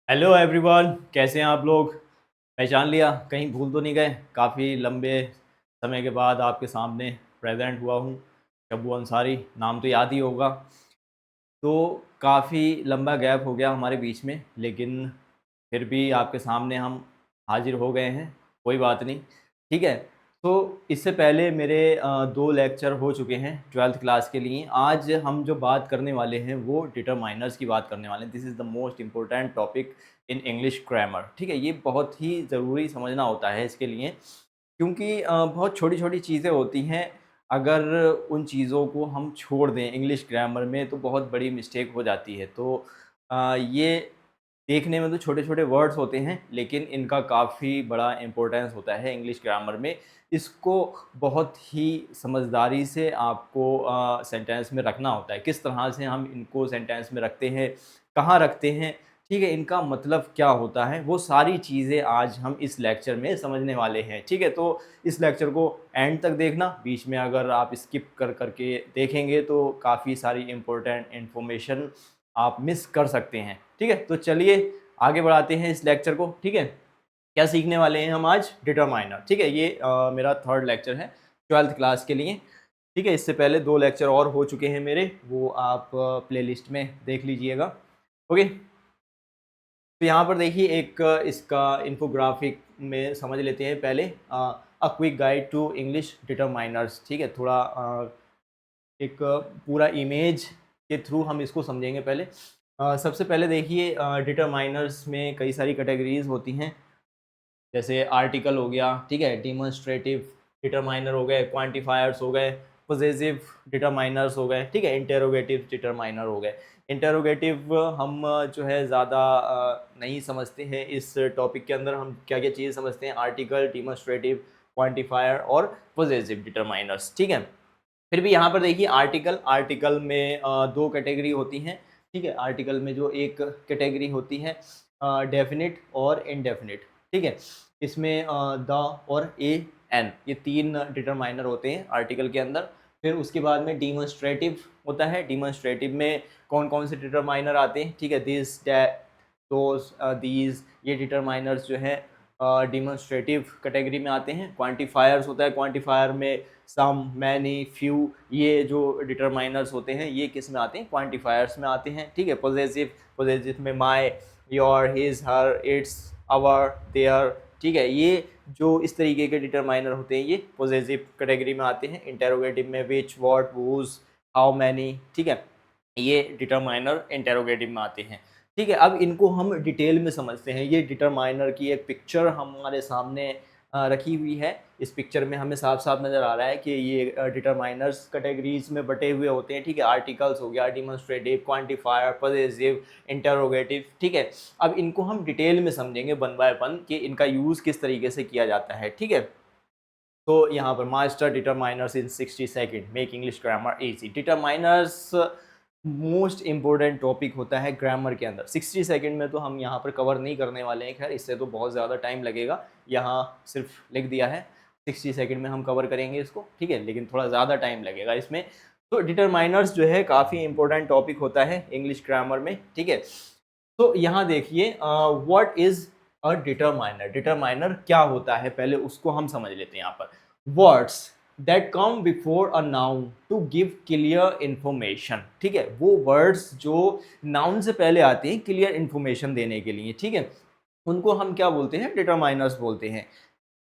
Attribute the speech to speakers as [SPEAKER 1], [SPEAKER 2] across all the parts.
[SPEAKER 1] Hello everyone, कैसे हैं आप लोग। पहचान लिया, कहीं भूल तो नहीं गए। काफ़ी लंबे समय के बाद आपके सामने प्रेजेंट हुआ हूँ। शब्बू अंसारी, नाम तो याद ही होगा। तो काफ़ी लंबा गैप हो गया हमारे बीच में, लेकिन फिर भी आपके सामने हम हाजिर हो गए हैं। कोई बात नहीं, ठीक है। तो इससे पहले मेरे 2 लेक्चर हो चुके हैं 12th क्लास के लिए। आज हम जो बात करने वाले हैं वो डिटरमाइनर्स की बात करने वाले हैं। This is the most important topic in English grammar, ठीक है। ये बहुत ही ज़रूरी समझना होता है इसके लिए, क्योंकि बहुत छोटी-छोटी चीज़ें होती हैं। अगर उन चीज़ों को हम छोड़ दें इंग्लिश ग्रामर में तो बहुत बड़ी मिस्टेक हो जाती है। तो ये देखने में तो छोटे-छोटे वर्ड्स होते हैं, लेकिन इनका काफ़ी बड़ा इम्पोर्टेंस होता है इंग्लिश ग्रामर में। इसको बहुत ही समझदारी से आपको सेंटेंस में रखना होता है। किस तरह से हम इनको सेंटेंस में रखते हैं, कहाँ रखते हैं, ठीक है, इनका मतलब क्या होता है, वो सारी चीज़ें आज हम इस लेक्चर में समझने वाले हैं, ठीक है। तो इस लेक्चर को एंड तक देखना। बीच में अगर आप स्किप करके देखेंगे तो काफ़ी सारी इम्पोर्टेंट इन्फॉर्मेशन आप मिस कर सकते हैं, ठीक है। तो चलिए आगे बढ़ाते हैं इस लेक्चर को, ठीक है। क्या सीखने वाले हैं हम आज? डिटरमाइनर, ठीक है। ये मेरा 3rd लेक्चर है 12th क्लास के लिए, ठीक है। इससे पहले 2 लेक्चर और हो चुके हैं मेरे, वो आप प्लेलिस्ट में देख लीजिएगा, ओके। तो यहाँ पर देखिए एक इसका इन्फोग्राफिक में समझ लेते हैं पहले। A quick guide to English determiners, ठीक है। थोड़ा एक पूरा इमेज के थ्रू हम इसको समझेंगे पहले। सबसे पहले देखिए डिटरमाइनर्स में कई सारी कैटेगरीज होती हैं, जैसे आर्टिकल हो गया, ठीक है, डिमॉन्स्ट्रेटिव डिटरमाइनर हो गए, क्वांटिफायर्स हो गए, पॉसेसिव डिटरमाइनर्स हो गए, ठीक है, इंटेरोगेटिव डिटरमाइनर हो गए। इंटेरोगेटिव हम जो है ज़्यादा नहीं समझते हैं। इस टॉपिक के अंदर हम क्या क्या चीज़ें समझते हैं? आर्टिकल, डिमॉन्स्ट्रेटिव, क्वांटिफायर और पॉसेसिव डिटरमाइनर्स, ठीक है। फिर भी यहाँ पर देखिए आर्टिकल, आर्टिकल में 2 कैटेगरी होती हैं, ठीक है। आर्टिकल में जो एक कैटेगरी होती है डेफिनिट और इनडेफिनिट, ठीक है। इसमें द और ए एन, ये 3 डिटरमाइनर होते हैं आर्टिकल के अंदर। फिर उसके बाद में डिमॉन्स्ट्रेटिव होता है। डिमॉन्स्ट्रेटिव में कौन कौन से डिटरमाइनर आते हैं, ठीक है, दिस, दैट, दोज, दीज, ये डिटरमाइनर्स जो हैं डिमॉन्स्ट्रेटिव कैटेगरी में आते हैं। क्वांटिफायर्स होता है, क्वांटिफायर में सम, मैनी, फ्यू, ये जो डिटरमाइनर्स होते हैं ये किस में आते हैं? क्वांटिफायर्स में आते हैं, ठीक है। पॉसेसिव, पॉसेसिव में my, your, his, her, its, our, their, ठीक है। ये जो इस तरीके के डिटरमाइनर होते हैं ये पॉसेसिव कैटेगरी में आते हैं। इंटेरोगेटिव में विच, व्हाट, हुज, हाउ मैनी, ठीक है, ये डिटरमाइनर इंटेरोगेटिव में आते हैं, ठीक है। अब इनको हम डिटेल में समझते हैं। ये डिटरमाइनर की एक पिक्चर हमारे सामने रखी हुई है। इस पिक्चर में हमें साफ साफ नज़र आ रहा है कि ये डिटरमाइनर्स कैटेगरीज में बटे हुए होते हैं, ठीक है। आर्टिकल्स हो गया, डिमॉन्स्ट्रेटिव, क्वांटिफायर, पॉसेसिव, इंटेरोगेटिव, ठीक है। अब इनको हम डिटेल में समझेंगे वन बाय वन कि इनका यूज़ किस तरीके से किया जाता है, ठीक है। तो यहाँ पर मास्टर डिटरमाइनर्स इन 60 second make English grammar easy. Determiners most important topic होता है ग्रामर के अंदर। 60 सेकंड में तो हम यहाँ पर कवर नहीं करने वाले हैं, खैर इससे तो बहुत ज़्यादा टाइम लगेगा। यहाँ सिर्फ लिख दिया है 60 सेकंड में हम कवर करेंगे इसको, ठीक है, लेकिन थोड़ा ज़्यादा टाइम लगेगा इसमें। तो डिटरमाइनर्स जो है काफ़ी इंपॉर्टेंट टॉपिक होता है इंग्लिश ग्रामर में, ठीक है। तो यहाँ देखिए what is a determiner. Determiner क्या होता है पहले उसको हम समझ लेते हैं। यहाँ पर words that come before a noun to give clear information, ठीक है। वो वर्ड्स जो नाउन से पहले आते हैं क्लियर इन्फॉर्मेशन देने के लिए, ठीक है, उनको हम क्या बोलते हैं? डिटरमाइनर्स बोलते हैं।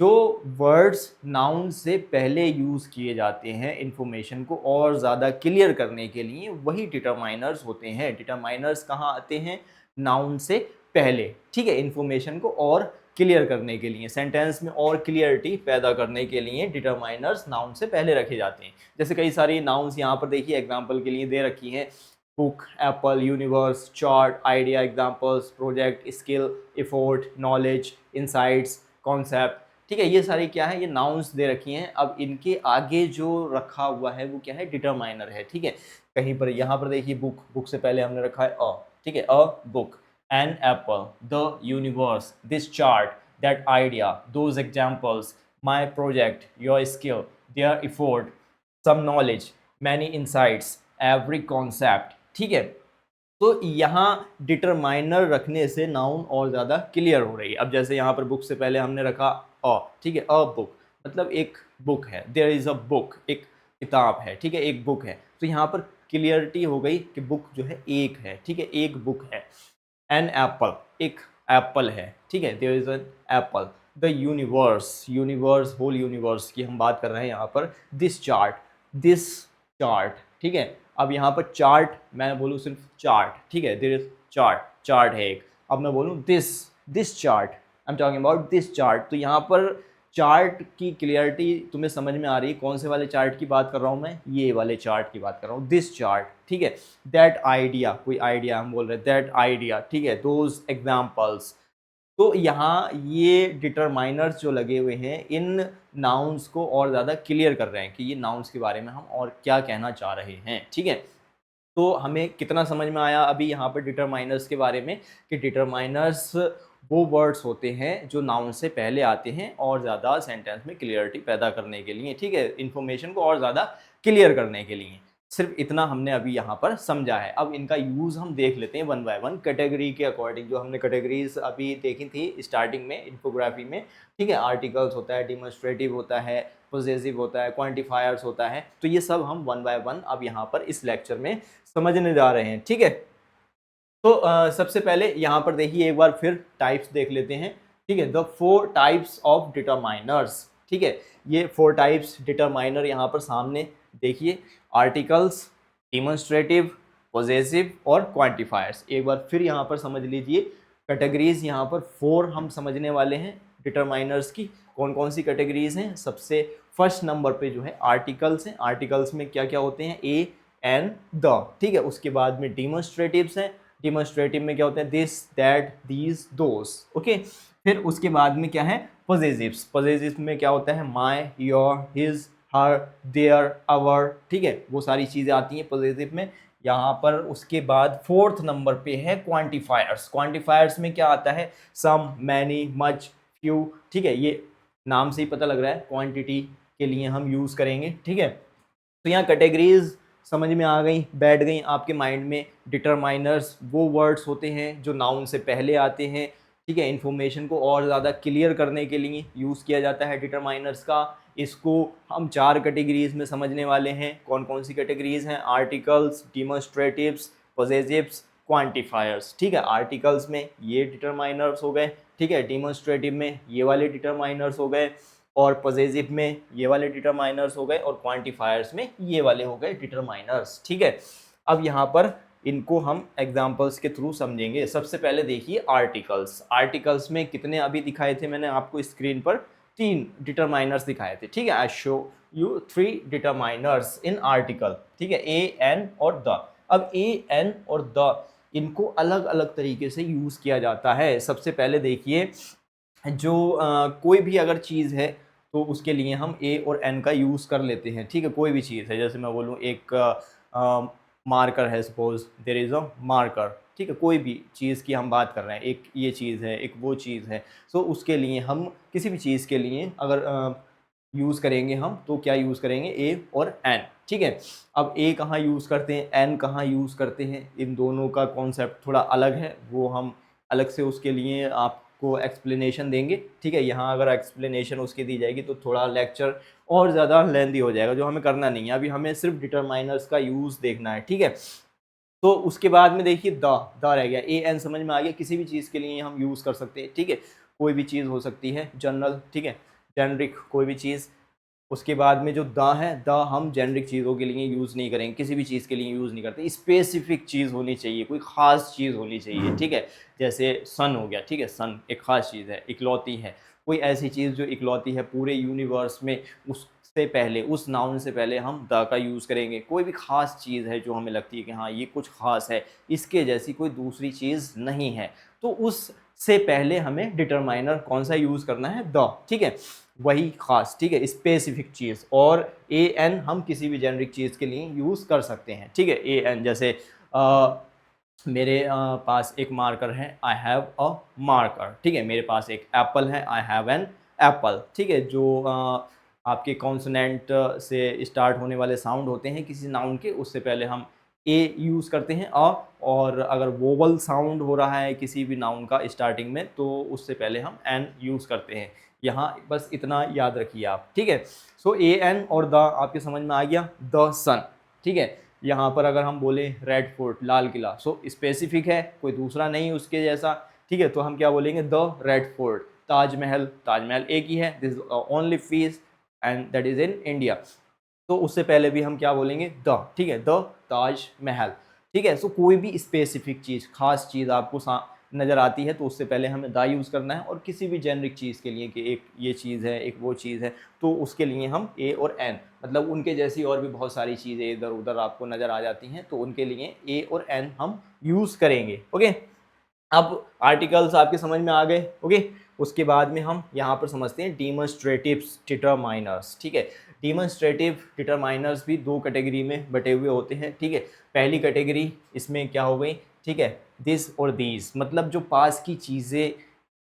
[SPEAKER 1] जो वर्ड्स नाउन से पहले यूज़ किए जाते हैं इंफॉर्मेशन को और ज़्यादा क्लियर करने के लिए, वही डिटरमाइनर्स होते हैं। डिटरमाइनर्स कहाँ आते हैं? नाउन से पहले, ठीक है, इंफॉर्मेशन को और क्लियर करने के लिए, सेंटेंस में और क्लियरिटी पैदा करने के लिए डिटरमाइनर्स नाउन से पहले रखे जाते हैं। जैसे कई सारी नाउन्स यहाँ पर देखिए एग्जाम्पल के लिए दे रखी हैं, book, Apple, universe, chart, idea, examples, project, skill, effort, knowledge, insights, concept, ठीक है। ये सारी क्या है? ये नाउन्स दे रखी हैं। अब इनके आगे जो रखा हुआ है वो क्या है? डिटरमाइनर है, ठीक है। कहीं पर यहाँ पर देखिए बुक, बुक से पहले हमने रखा है अ, ठीक है, a book, an apple, the universe, this chart, that idea, those examples, my project, your skill, their effort, some knowledge, many insights, every concept, ठीक है। तो यहाँ डिटरमाइनर रखने से नाउन और ज़्यादा क्लियर हो रही है। अब जैसे यहाँ पर बुक से पहले हमने रखा अ, ठीक है, अ बुक मतलब एक बुक है, देयर इज़ अ बुक, एक किताब है, ठीक है, एक बुक है। तो यहाँ पर क्लियरिटी हो गई कि बुक जो है एक है, ठीक है, एक बुक है। एन एप्पल, एक एप्पल है, ठीक है, there is an apple. The universe, universe whole universe की हम बात कर रहे हैं यहाँ पर। दिस चार्ट, ठीक है। अब यहाँ पर चार्ट मैं बोलूँ सिर्फ चार्ट, ठीक है, देयर इज चार्ट, चार्ट है एक। अब मैं बोलूँ this chart, I am talking about this chart. तो यहाँ पर चार्ट की क्लियरिटी तुम्हें समझ में आ रही है, कौन से वाले चार्ट की बात कर रहा हूँ मैं, ये वाले चार्ट की बात कर रहा हूँ, दिस चार्ट, ठीक है। दैट आइडिया, कोई आइडिया हम बोल रहे हैं, दैट आइडिया, ठीक है, दोज एग्जाम्पल्स। तो यहाँ ये डिटरमाइनर्स जो लगे हुए हैं इन नाउन्स को और ज़्यादा क्लियर कर रहे हैं कि ये नाउन्स के बारे में हम और क्या कहना चाह रहे हैं, ठीक है। तो हमें कितना समझ में आया अभी यहाँ पर डिटरमाइनर्स के बारे में, कि डिटरमाइनर्स वो वर्ड्स होते हैं जो नाउन से पहले आते हैं और ज़्यादा सेंटेंस में क्लियरिटी पैदा करने के लिए, ठीक है, इन्फॉर्मेशन को और ज़्यादा क्लियर करने के लिए। सिर्फ इतना हमने अभी यहाँ पर समझा है। अब इनका यूज़ हम देख लेते हैं वन बाय वन कैटेगरी के अकॉर्डिंग। जो हमने कैटेगरीज अभी देखी थी स्टार्टिंग में इन्फोग्राफी में, ठीक है, आर्टिकल्स होता है, डिमॉन्स्ट्रेटिव होता है, पोजेसिव होता है, क्वांटिफायर्स होता है। तो ये सब हम वन बाय वन अब यहाँ पर इस लेक्चर में समझने जा रहे हैं, ठीक है। तो सबसे पहले यहाँ पर देखिए एक बार फिर टाइप्स देख लेते हैं, ठीक है। द 4 टाइप्स ऑफ डिटरमाइनर्स, ठीक है, ये 4 टाइप्स डिटरमाइनर यहाँ पर सामने देखिए, आर्टिकल्स, डिमॉन्स्ट्रेटिव, पॉजेसिव और क्वांटिफायर्स। एक बार फिर यहाँ पर समझ लीजिए कैटेगरीज यहाँ पर 4 हम समझने वाले हैं डिटरमाइनर्स की। कौन कौन सी कैटेगरीज हैं? सबसे फर्स्ट नंबर पे जो है आर्टिकल्स हैं। आर्टिकल्स में क्या क्या होते हैं? ए, एन, द, ठीक है। उसके बाद में डिमॉन्स्ट्रेटिव्स हैं। डिमॉन्स्ट्रेटिव में क्या होता है? This, that, these, those, okay. फिर उसके बाद में क्या है? पॉजेसिव्स। पॉजेसिव्स में क्या होता है? My, your, his, her, their, our, ठीक है, वो सारी चीज़ें आती हैं पॉजेसिव में यहाँ पर। उसके बाद फोर्थ नंबर पे है क्वांटिफायर्स। क्वांटिफायर्स में क्या आता है? सम, मैनी, मच, फ्यू, ठीक है, ये नाम से ही पता लग रहा है क्वांटिटी के लिए हम यूज़ करेंगे, ठीक है। तो यहाँ कैटेगरीज समझ में आ गई, बैठ गई आपके माइंड में। डिटरमाइनर्स वो वर्ड्स होते हैं जो नाउन से पहले आते हैं, ठीक है, इन्फॉर्मेशन को और ज़्यादा क्लियर करने के लिए यूज़ किया जाता है डिटरमाइनर्स का। इसको हम 4 कैटेगरीज में समझने वाले हैं। कौन कौन सी कैटेगरीज हैं? आर्टिकल्स, डिमॉन्स्ट्रेटिव्स, पॉजेसिव्स, क्वांटिफायर्स, ठीक है। आर्टिकल्स में ये डिटरमाइनर्स हो गए, ठीक है, डिमॉन्स्ट्रेटिव में ये वाले डिटरमाइनर्स हो गए, और पॉजेसिव में ये वाले डिटरमाइनर्स हो गए, और क्वांटिफायर्स में ये वाले हो गए डिटरमाइनर्स, ठीक है। अब यहाँ पर इनको हम एग्जांपल्स के थ्रू समझेंगे। सबसे पहले देखिए आर्टिकल्स। आर्टिकल्स में कितने अभी दिखाए थे मैंने आपको स्क्रीन पर? 3 डिटरमाइनर्स दिखाए थे, ठीक है। I show you 3 determiners in article, ठीक है, ए, एन और द। अब ए, एन और द इनको अलग अलग तरीके से यूज़ किया जाता है। सबसे पहले देखिए, जो कोई भी अगर चीज़ है तो उसके लिए हम ए और एन का यूज़ कर लेते हैं, ठीक है। कोई भी चीज़ है, जैसे मैं बोलूँ एक मार्कर है, suppose there is a marker, ठीक है। कोई भी चीज़ की हम बात कर रहे हैं, एक ये चीज़ है, एक वो चीज़ है। सो उसके लिए हम किसी भी चीज़ के लिए अगर यूज़ करेंगे हम, तो क्या यूज़ करेंगे? ए और एन, ठीक है। अब ए कहाँ यूज़ करते हैं, एन कहाँ यूज़ करते हैं, इन दोनों का कॉन्सेप्ट थोड़ा अलग है, वो हम अलग से उसके लिए आपको एक्सप्लेनेशन देंगे, ठीक है। यहाँ अगर एक्सप्लेनेशन उसकी दी जाएगी तो थोड़ा लेक्चर और ज़्यादा लेंदी हो जाएगा, जो हमें करना नहीं है। अभी हमें सिर्फ डिटरमाइनर्स का यूज़ देखना है, ठीक है। तो उसके बाद में देखिए द रह गया। ए एन समझ में आ गया, किसी भी चीज़ के लिए हम यूज़ कर सकते हैं, ठीक है। कोई भी चीज़ हो सकती है, जनरल, ठीक है, जेनरिक कोई भी चीज़। उसके बाद में जो द है, द हम जेनरिक चीज़ों के लिए यूज़ नहीं करेंगे, किसी भी चीज़ के लिए यूज़ नहीं करते। स्पेसिफिक चीज़ होनी चाहिए, कोई ख़ास चीज़ होनी चाहिए, ठीक है। जैसे सन हो गया, ठीक है, सन एक ख़ास चीज़ है, इकलौती है। कोई ऐसी चीज़ जो इकलौती है पूरे यूनिवर्स में, उससे पहले, उस नाउन से पहले हम द का यूज़ करेंगे। कोई भी ख़ास चीज़ है जो हमें लगती है कि हाँ ये कुछ ख़ास है, इसके जैसी कोई दूसरी चीज़ नहीं है, तो उससे पहले हमें डिटरमाइनर कौन सा यूज़ करना है? द, ठीक है, वही खास, ठीक है, स्पेसिफिक चीज़। और ए एन हम किसी भी जेनरिक चीज़ के लिए यूज़ कर सकते हैं, ठीक है। ए एन जैसे मेरे पास एक मार्कर है, आई हैव अ मार्कर, ठीक है। मेरे पास एक एप्पल है, आई हैव एन एप्पल, ठीक है। जो आपके कॉन्सोनेंट से स्टार्ट होने वाले साउंड होते हैं किसी नाउन के, उससे पहले हम ए यूज़ करते हैं अ, और अगर वोवल साउंड हो रहा है किसी भी नाउन का स्टार्टिंग में तो उससे पहले हम एन यूज़ करते हैं। यहाँ बस इतना याद रखिए आप, ठीक है। सो ए एन और द आपके समझ में आ गया, द सन, ठीक है। यहाँ पर अगर हम बोलें red fort, Lal Qila, so specific है, कोई दूसरा नहीं उसके जैसा, ठीक है। तो हम क्या बोलेंगे, the red fort. Taj Mahal, Taj Mahal एक ही है, this only fees and that is in India. तो उससे पहले भी हम क्या बोलेंगे, द, ठीक है, द ताज महल, ठीक है। सो कोई भी स्पेसिफिक चीज़, खास चीज़ आपको नज़र आती है तो उससे पहले हमें द यूज़ करना है। और किसी भी जेनरिक चीज़ के लिए कि एक ये चीज़ है, एक वो चीज़ है, तो उसके लिए हम ए और एन, मतलब उनके जैसी और भी बहुत सारी चीज़ें इधर उधर आपको नज़र आ जाती हैं, तो उनके लिए ए और एन हम यूज़ करेंगे। ओके, अब आर्टिकल्स आपके समझ में आ गए। ओके, उसके बाद में हम यहाँ पर समझते हैं डिमॉन्स्ट्रेटिव्स डिटरमाइनर्स, ठीक है। डिमॉन्स्ट्रेटिव डिटरमाइनर्स भी दो कैटेगरी में बटे हुए होते हैं, ठीक है। पहली कैटेगरी इसमें क्या हो गई, ठीक है, दिस और दीज, मतलब जो पास की चीज़ें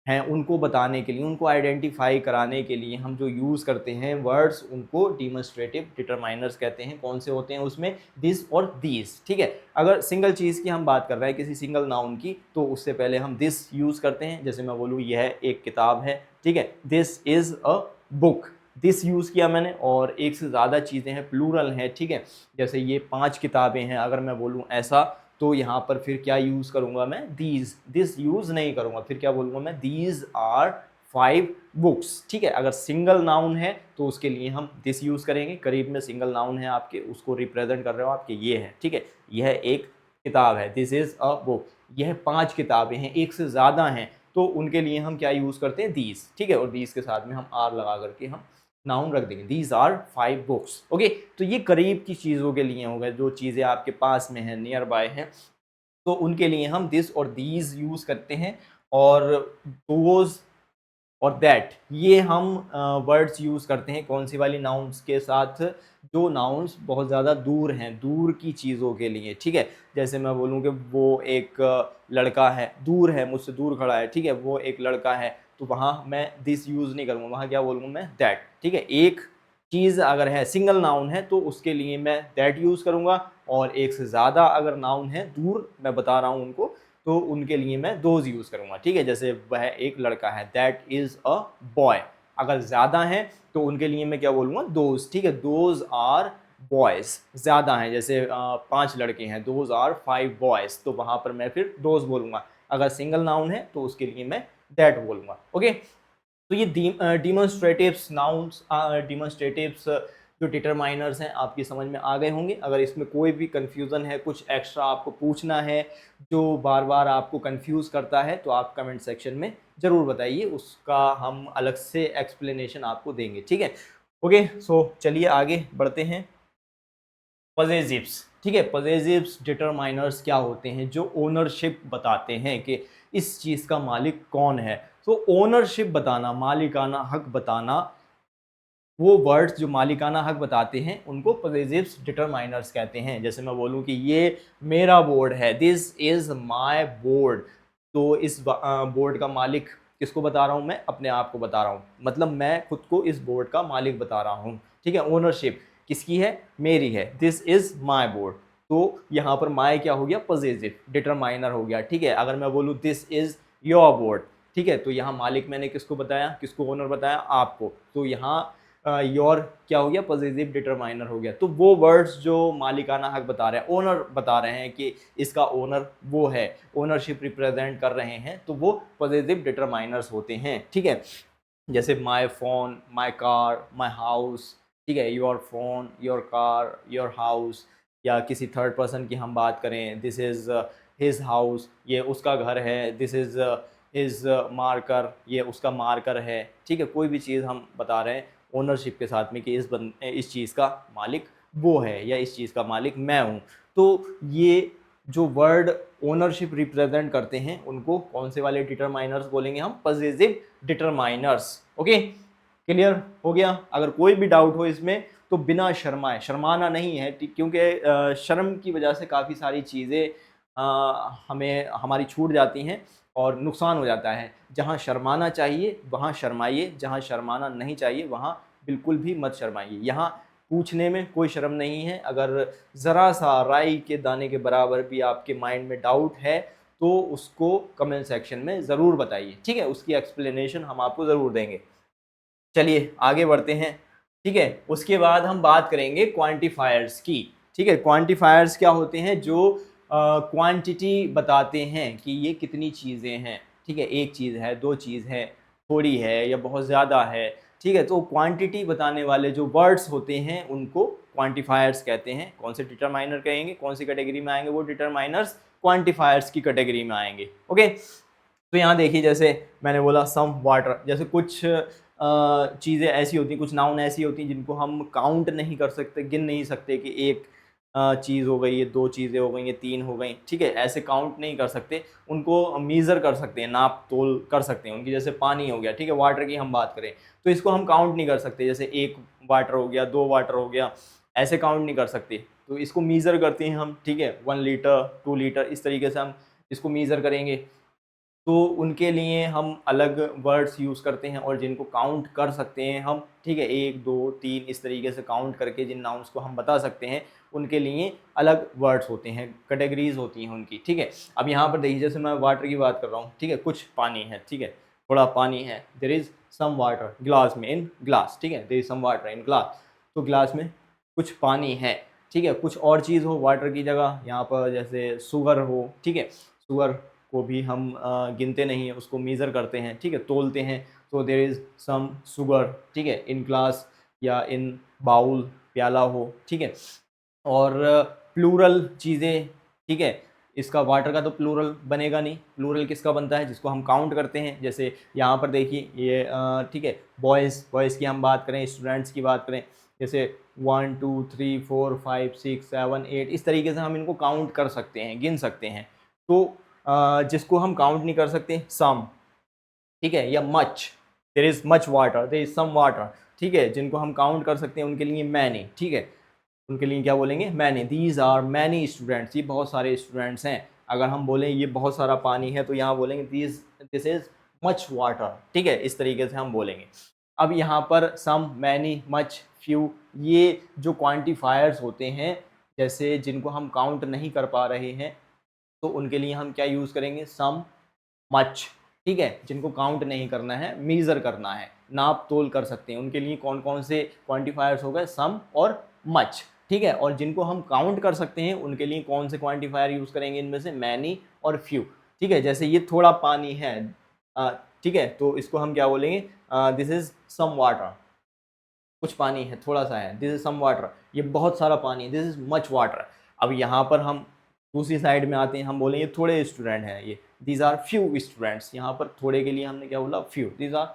[SPEAKER 1] हैं उनको बताने के लिए, उनको आइडेंटिफाई कराने के लिए हम जो यूज़ करते हैं वर्ड्स, उनको डिमॉन्स्ट्रेटिव डिटरमाइनर्स कहते हैं। कौन से होते हैं उसमें, दिस और दीज, ठीक है। अगर सिंगल चीज़ की हम बात कर रहे हैं, किसी सिंगल नाउन की, तो उससे पहले हम दिस यूज़ करते हैं। जैसे मैं बोलूँ यह एक किताब है, ठीक है, this is a book, this use किया मैंने। और एक से ज़्यादा चीज़ें हैं, प्लूरल हैं, ठीक है, जैसे ये 5 किताबें हैं, अगर मैं बोलूँ ऐसा, तो यहाँ पर फिर क्या यूज़ करूँगा मैं, दीज, दिस यूज़ नहीं करूँगा, फिर क्या बोलूँगा मैं, दीज आर 5 बुक्स, ठीक है। अगर सिंगल नाउन है तो उसके लिए हम दिस यूज़ करेंगे, करीब में सिंगल नाउन है आपके, उसको रिप्रेजेंट कर रहे हो आपके, ये है, ठीक है, यह एक किताब है, दिस इज़ अ बुक। यह 5 किताबें हैं, एक से ज़्यादा हैं, तो उनके लिए हम क्या यूज़ करते हैं, दीज, ठीक है। और दीज के साथ में हम आर लगा करके हम नाउन रख देंगे, दीज आर 5 बुक्स। ओके, तो ये करीब की चीज़ों के लिए हो गए, जो चीज़ें आपके पास में हैं, नियर बाय हैं, तो उनके लिए हम दिस और दीज यूज़ करते हैं। और दोज और दैट, ये हम वर्ड्स यूज़ करते हैं कौन सी वाली नाउन्स के साथ, जो नाउन्स बहुत ज़्यादा दूर हैं, दूर की चीज़ों के लिए, ठीक है। जैसे मैं बोलूँ कि वो एक लड़का है, दूर है, मुझसे दूर खड़ा है, ठीक है, वो एक लड़का है, तो वहाँ मैं दिस यूज़ नहीं करूँगा, वहाँ क्या बोलूँगा मैं, दैट, ठीक है। एक चीज़ अगर है, सिंगल नाउन है, तो उसके लिए मैं दैट यूज़ करूँगा। और एक से ज़्यादा अगर नाउन है, दूर मैं बता रहा हूँ उनको, तो उनके लिए मैं दोज यूज़ करूँगा, ठीक है। जैसे वह एक लड़का है, दैट इज़ अ बॉय। अगर ज़्यादा है तो उनके लिए मैं क्या बोलूँगा, दोज, ठीक है, दोज आर बॉयज़। ज़्यादा हैं, जैसे 5 लड़के हैं, दोज आर 5 बॉयज़, तो वहाँ पर मैं फिर दोज बोलूँगा। अगर सिंगल नाउन है तो उसके लिए मैं दैट बोलूँगा। ओके, तो ये डिमॉन्स्ट्रेटिव्स नाउन्स, डिमॉन्स्ट्रेटिव्स जो डिटरमाइनर्स हैं आपकी समझ में आ गए होंगे। अगर इसमें कोई भी कन्फ्यूज़न है, कुछ एक्स्ट्रा आपको पूछना है जो बार बार आपको कंफ्यूज करता है, तो आप कमेंट सेक्शन में ज़रूर बताइए, उसका हम अलग से एक्सप्लेनेशन आपको देंगे, ठीक है। ओके, सो चलिए आगे बढ़ते हैं। पजेसिव्स, ठीक है, पजेसिव्स डिटरमाइनर्स क्या होते हैं, जो ओनरशिप बताते हैं कि इस चीज़ का मालिक कौन है। तो ओनरशिप बताना, मालिकाना हक बताना, वो वर्ड्स जो मालिकाना हक बताते हैं उनको पजेसिव्स डिटरमाइनर्स कहते हैं। जैसे मैं बोलूँ कि ये मेरा बोर्ड है, दिस इज़ माय बोर्ड, तो इस बोर्ड का मालिक किसको बता रहा हूँ मैं, अपने आप को बता रहा हूँ, मतलब मैं खुद को इस बोर्ड का मालिक बता रहा हूँ, ठीक है। ओनरशिप किसकी है, मेरी है, दिस इज़ माय बोर्ड, तो यहाँ पर माय क्या हो गया, पजेसिव डिटरमाइनर हो गया, ठीक है। अगर मैं बोलूँ दिस इज़ योर बोर्ड, ठीक है, तो यहाँ मालिक मैंने किसको बताया, किसको ओनर बताया, आपको, तो यहाँ योर क्या हो गया, पॉजिटिव डिटरमाइनर हो गया। तो वो वर्ड्स जो मालिकाना हक बता रहे हैं, ओनर बता रहे हैं कि इसका ओनर वो है, ओनरशिप रिप्रेजेंट कर रहे हैं, तो वो पॉजिटिव डिटरमाइनर्स होते हैं, ठीक है। जैसे my phone, my car, my house, ठीक है, your phone, your car, your house. या किसी थर्ड पर्सन की हम बात करें, दिस इज़ हिज हाउस, ये उसका घर है, दिस इज़ हिज मार्कर, ये उसका मार्कर है, ठीक है। कोई भी चीज़ हम बता रहे हैं ओनरशिप के साथ में कि इस चीज़ का मालिक वो है या इस चीज़ का मालिक मैं हूँ, तो ये जो वर्ड ओनरशिप रिप्रेजेंट करते हैं उनको कौन से वाले डिटरमाइनर्स बोलेंगे हम, पजेसिव डिटरमाइनर्स। ओके, क्लियर हो गया। अगर कोई भी डाउट हो इसमें तो बिना शर्माए, शर्माना नहीं है, क्योंकि शर्म की वजह से काफ़ी सारी चीज़ें हमें हमारी छूट जाती हैं और नुकसान हो जाता है। जहाँ शर्माना चाहिए वहाँ शर्माइए, जहाँ शर्माना नहीं चाहिए वहाँ बिल्कुल भी मत शर्माइए। यहाँ पूछने में कोई शर्म नहीं है। अगर ज़रा सा राई के दाने के बराबर भी आपके माइंड में डाउट है तो उसको कमेंट सेक्शन में ज़रूर बताइए, ठीक है, उसकी एक्सप्लेनेशन हम आपको ज़रूर देंगे। चलिए आगे बढ़ते हैं, ठीक है। उसके बाद हम बात करेंगे क्वांटिफायर्स की, ठीक है। क्वांटिफायर्स क्या होते हैं? जो क्वांटिटी बताते हैं कि ये कितनी चीज़ें हैं, ठीक है, एक चीज़ है, दो चीज़ है, थोड़ी है या बहुत ज़्यादा है, ठीक है। तो क्वांटिटी बताने वाले जो वर्ड्स होते हैं उनको क्वांटिफायर्स कहते हैं। कौन से डिटरमाइनर कहेंगे, कौन सी कैटेगरी में आएंगे? वो डिटरमाइनर्स क्वांटिफायर्स की कैटेगरी में आएंगे, ओके। तो यहाँ देखिए, जैसे मैंने बोला सम वाटर, जैसे कुछ चीज़ें ऐसी होती हैं, कुछ नाउन ऐसी होती हैं जिनको हम काउंट नहीं कर सकते, गिन नहीं सकते कि एक चीज़ हो गई, ये दो चीज़ें हो गई, ये तीन हो गई, ठीक है, ऐसे काउंट नहीं कर सकते। उनको मीज़र कर सकते हैं, नाप तोल कर सकते हैं उनकी। जैसे पानी हो गया, ठीक है, वाटर की हम बात करें तो इसको हम काउंट नहीं कर सकते। जैसे एक वाटर हो गया, दो वाटर हो गया, ऐसे काउंट नहीं कर सकते। तो इसको मीज़र करते हैं हम, ठीक है, 1 लीटर 2 लीटर, इस तरीके से हम इसको मीज़र करेंगे। तो उनके लिए हम अलग वर्ड्स यूज़ करते हैं, और जिनको काउंट कर सकते हैं हम, ठीक है, 1 2 3 इस तरीके से काउंट करके जिन नाउन्स को हम बता सकते हैं उनके लिए अलग वर्ड्स होते हैं, कैटेगरीज होती हैं उनकी, ठीक है। अब यहाँ पर देखिए, जैसे मैं वाटर की बात कर रहा हूँ, ठीक है, कुछ पानी है, ठीक है, थोड़ा पानी है, there is some water glass में, इन ग्लास, ठीक है, there is some water in glass. तो ग्लास में कुछ पानी है, ठीक है। कुछ और चीज़ हो वाटर की जगह, यहाँ पर जैसे शुगर हो, ठीक है, शुगर को भी हम गिनते नहीं हैं, उसको मीज़र करते हैं, ठीक है, तोलते हैं। तो देयर इज़ सम शुगर, ठीक है, इन ग्लास या इन बाउल, प्याला हो, ठीक है। और प्लूरल चीज़ें, ठीक है, इसका वाटर का तो प्लूरल बनेगा नहीं। प्लूरल किसका बनता है? जिसको हम काउंट करते हैं। जैसे यहाँ पर देखिए ये ठीक है, बॉयज़ की हम बात करें, स्टूडेंट्स की बात करें, जैसे 1 2 3 4 5 6 7 8 इस तरीके से हम इनको काउंट कर सकते हैं, गिन सकते हैं। तो जिसको हम काउंट नहीं कर सकते, सम, ठीक है, या much, there is much water, there is some water, ठीक है। जिनको हम काउंट कर सकते हैं उनके लिए मैनी, ठीक है, उनके लिए क्या बोलेंगे? Many. These are many students, ये बहुत सारे स्टूडेंट्स हैं। अगर हम बोलें ये बहुत सारा पानी है तो यहाँ बोलेंगे दिस इज़ मच वाटर, ठीक है, इस तरीके से हम बोलेंगे। अब यहाँ पर सम, मैनी, मच, फ्यू, ये जो क्वांटिफायर्स होते हैं, जैसे जिनको हम काउंट नहीं कर पा रहे हैं तो उनके लिए हम क्या यूज़ करेंगे? सम, मच, ठीक है। जिनको काउंट नहीं करना है, मीज़र करना है, नाप तोल कर सकते हैं, उनके लिए कौन कौन से क्वांटिफायर्स हो गए? सम और मच, ठीक है। और जिनको हम काउंट कर सकते हैं उनके लिए कौन से क्वांटिफायर यूज़ करेंगे? इनमें से मैनी और फ्यू, ठीक है। जैसे ये थोड़ा पानी है, ठीक है, तो इसको हम क्या बोलेंगे? दिस इज़ सम वाटर, कुछ पानी है, थोड़ा सा है, दिस इज सम वाटर। ये बहुत सारा पानी है, दिस इज मच वाटर। अब यहाँ पर हम दूसरी साइड में आते हैं, हम बोलेंगे थोड़े स्टूडेंट हैं, ये दीज आर फ्यू स्टूडेंट्स। यहाँ पर थोड़े के लिए हमने क्या बोला? Few, these are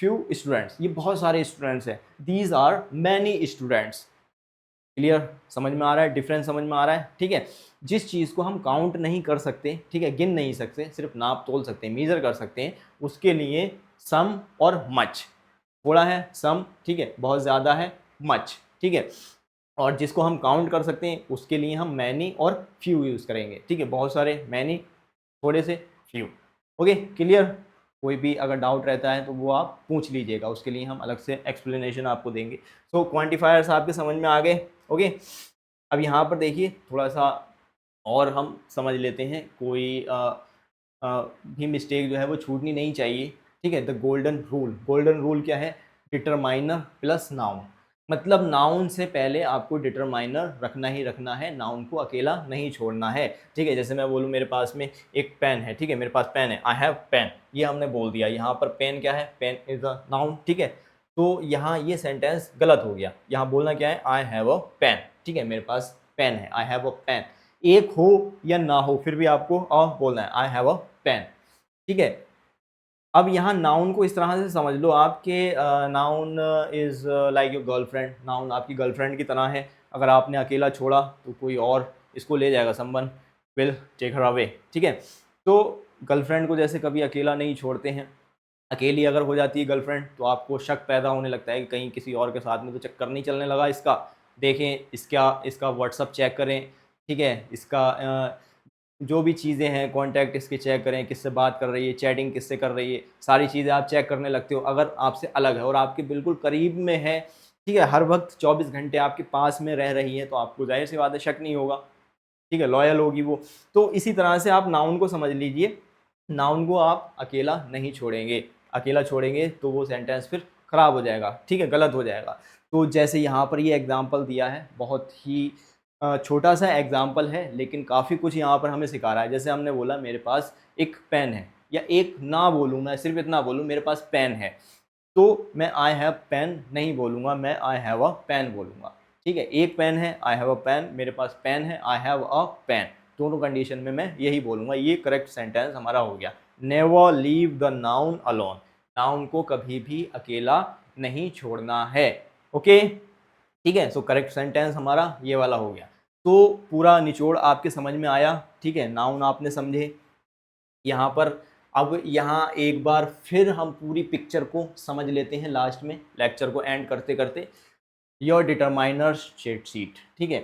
[SPEAKER 1] few students, ये बहुत सारे स्टूडेंट्स हैं, these are many students. Clear? समझ में आ रहा है? डिफरेंस समझ में आ रहा है? ठीक है। जिस चीज़ को हम काउंट नहीं कर सकते, ठीक है, गिन नहीं सकते, सिर्फ नाप तोल सकते हैं, मीज़र कर सकते हैं, उसके लिए सम और मच। थोड़ा है सम, ठीक है, बहुत ज़्यादा है मच, ठीक है। और जिसको हम काउंट कर सकते हैं उसके लिए हम मैनी और फ्यू यूज़ करेंगे, ठीक है, बहुत सारे मैनी, थोड़े से फ्यू। Okay, clear? कोई भी अगर डाउट रहता है तो वो आप पूछ लीजिएगा, उसके लिए हम अलग से एक्सप्लेनेशन आपको देंगे। सो क्वांटिफायर्स आपके समझ में आ गए? ओके। अब यहाँ पर देखिए थोड़ा सा और हम समझ लेते हैं, कोई भी मिस्टेक जो है वो छूटनी नहीं चाहिए, ठीक है। द गोल्डन रूल क्या है? डिटरमाइनर प्लस नाउन, मतलब नाउन से पहले आपको डिटरमाइनर रखना ही रखना है, नाउन को अकेला नहीं छोड़ना है, ठीक है। जैसे मैं बोलूँ मेरे पास में एक पेन है, ठीक है, मेरे पास पेन है, आई हैव पेन, ये हमने बोल दिया। यहाँ पर पेन क्या है? पेन इज अ नाउन, ठीक है। तो यहाँ ये सेंटेंस गलत हो गया, यहाँ बोलना क्या है? आई हैव अ पेन, ठीक है, मेरे पास पेन है, आई हैव अ पेन। एक हो या ना हो फिर भी आपको अ बोलना है, आई हैव अ पेन, ठीक है। अब यहाँ नाउन को इस तरह से समझ लो आपके, noun is like your girlfriend, noun आपकी गर्लफ्रेंड की तरह है। अगर आपने अकेला छोड़ा तो कोई और इसको ले जाएगा, someone will take her away, ठीक है। तो गर्लफ्रेंड को जैसे कभी अकेला नहीं छोड़ते हैं, अकेली अगर हो जाती है गर्लफ्रेंड तो आपको शक पैदा होने लगता है कि कहीं किसी और के साथ में तो चक्कर नहीं चलने लगा इसका। देखें इसका व्हाट्सअप चेक करें, ठीक है, इसका जो भी चीज़ें हैं कॉन्टैक्ट इसके चेक करें, किससे बात कर रही है, चैटिंग किससे कर रही है, सारी चीज़ें आप चेक करने लगते हो। अगर आपसे अलग है और आपके बिल्कुल करीब में है ठीक है, हर वक्त 24 घंटे आपके पास में रह रही है तो आपको जाहिर सी बात है शक नहीं होगा, ठीक है, लॉयल होगी वो। तो इसी तरह से आप नाउन को समझ लीजिए, नाउन को आप अकेला नहीं छोड़ेंगे, अकेला छोड़ेंगे तो वो सेंटेंस फिर ख़राब हो जाएगा, ठीक है, गलत हो जाएगा। तो जैसे यहाँ पर ये एग्जाम्पल दिया है, बहुत ही छोटा सा एग्जाम्पल है लेकिन काफ़ी कुछ यहाँ पर हमें सिखा रहा है। जैसे हमने बोला मेरे पास एक पेन है, या एक ना बोलूँ, मैं सिर्फ इतना बोलूँ मेरे पास पेन है, तो मैं आई हैव पेन नहीं बोलूँगा, मैं आई हैव अ पेन बोलूँगा, ठीक है। एक पेन है, आई हैव अ पेन, मेरे पास पेन है, आई हैव अ पेन, दोनों कंडीशन में मैं यही बोलूँगा। ये करेक्ट सेंटेंस हमारा हो गया। Never leave the noun alone, noun को कभी भी अकेला नहीं छोड़ना है, ओके, ठीक है। सो करेक्ट सेंटेंस हमारा ये वाला हो गया। तो पूरा निचोड़ आपके समझ में आया, ठीक है, नाउन आपने समझे यहाँ पर। अब यहाँ एक बार फिर हम पूरी पिक्चर को समझ लेते हैं लास्ट में, लेक्चर को एंड करते करते। योर डिटरमाइनर्स शीट, ठीक है,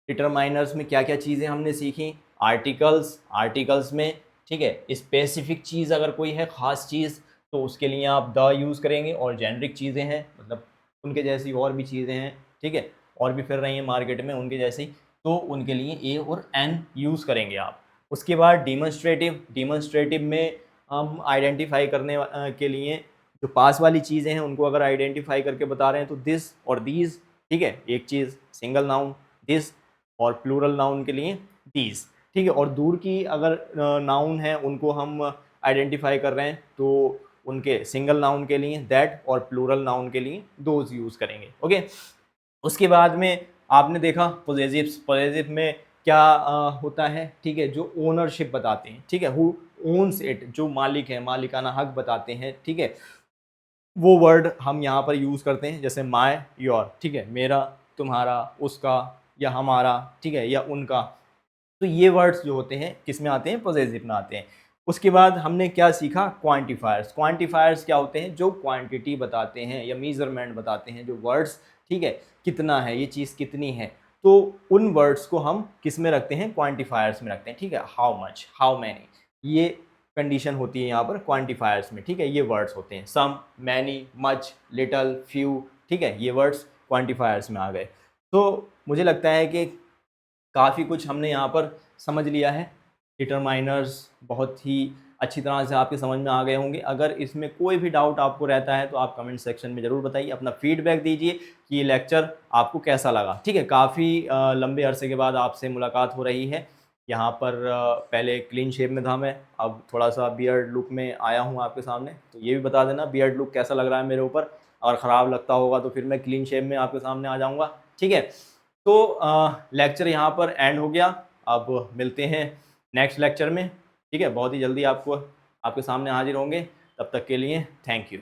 [SPEAKER 1] डिटरमाइनर्स में क्या क्या चीज़ें हमने सीखी, आर्टिकल्स, आर्टिकल्स में, ठीक है, स्पेसिफिक चीज़ अगर कोई है, ख़ास चीज़, तो उसके लिए आप द यूज़ करेंगे, और जेनरिक चीज़ें हैं मतलब उनके जैसी और भी चीज़ें हैं, ठीक है, और भी फिर रही हैं मार्केट में उनके जैसी, तो उनके लिए ए और एन यूज़ करेंगे आप। उसके बाद डिमॉन्स्ट्रेटिव, डिमॉन्स्ट्रेटिव में हम आइडेंटिफाई करने के लिए जो पास वाली चीज़ें हैं उनको अगर आइडेंटिफाई करके बता रहे हैं तो दिस और दीज, ठीक है, एक चीज़ सिंगल नाउन दिस, और प्लूरल नाउन के लिए दीज, ठीक है। और दूर की अगर नाउन है उनको हम आइडेंटिफाई कर रहे हैं तो उनके सिंगल नाउन के लिए दैट, और प्लूरल नाउन के लिए दोज यूज़ करेंगे, ओके। उसके बाद में आपने देखा पोजेसिव्स, पोजेसिव में क्या होता है, ठीक है, जो ओनरशिप बताते हैं, ठीक है, हु ओन्स इट, जो मालिक है, मालिकाना हक बताते हैं, ठीक है, वो वर्ड हम यहाँ पर यूज़ करते हैं, जैसे माय, योर, ठीक है, मेरा, तुम्हारा, उसका, या हमारा, ठीक है, या उनका। तो ये वर्ड्स जो होते हैं किस में आते हैं, पोजेसिव में आते हैं। उसके बाद हमने क्या सीखा, क्वांटिफायर्स। क्वांटिफायर्स क्या होते हैं, जो क्वांटिटी बताते हैं या मेजरमेंट बताते हैं, जो वर्ड्स, ठीक है, कितना है, ये चीज़ कितनी है, तो उन वर्ड्स को हम किस में रखते हैं, क्वांटिफायर्स में रखते हैं, ठीक है, हाउ मच, हाउ मैनी, ये कंडीशन होती है यहाँ पर क्वांटिफायर्स में, ठीक है, ये वर्ड्स होते हैं, सम, मैनी, मच, लिटल, फ्यू, ठीक है, ये वर्ड्स क्वांटिफायर्स में आ गए। तो मुझे लगता है कि काफ़ी कुछ हमने यहाँ पर समझ लिया है। डिटरमाइनर्स बहुत ही अच्छी तरह से आपके समझ में आ गए होंगे। अगर इसमें कोई भी डाउट आपको रहता है तो आप कमेंट सेक्शन में ज़रूर बताइए, अपना फीडबैक दीजिए कि ये लेक्चर आपको कैसा लगा, ठीक है। काफ़ी लंबे अरसे के बाद आपसे मुलाकात हो रही है। यहाँ पर पहले क्लीन शेप में था मैं, अब थोड़ा सा बियर्ड लुक में आया हूँ आपके सामने, तो ये भी बता देना बियर्ड लुक कैसा लग रहा है मेरे ऊपर, और ख़राब लगता होगा तो फिर मैं क्लीन शेप में आपके सामने आ जाऊँगा, ठीक है। तो लेक्चर यहाँ पर एंड हो गया, अब मिलते हैं नेक्स्ट लेक्चर में, ठीक है, बहुत ही जल्दी आपको आपके सामने हाजिर होंगे। तब तक के लिए थैंक यू।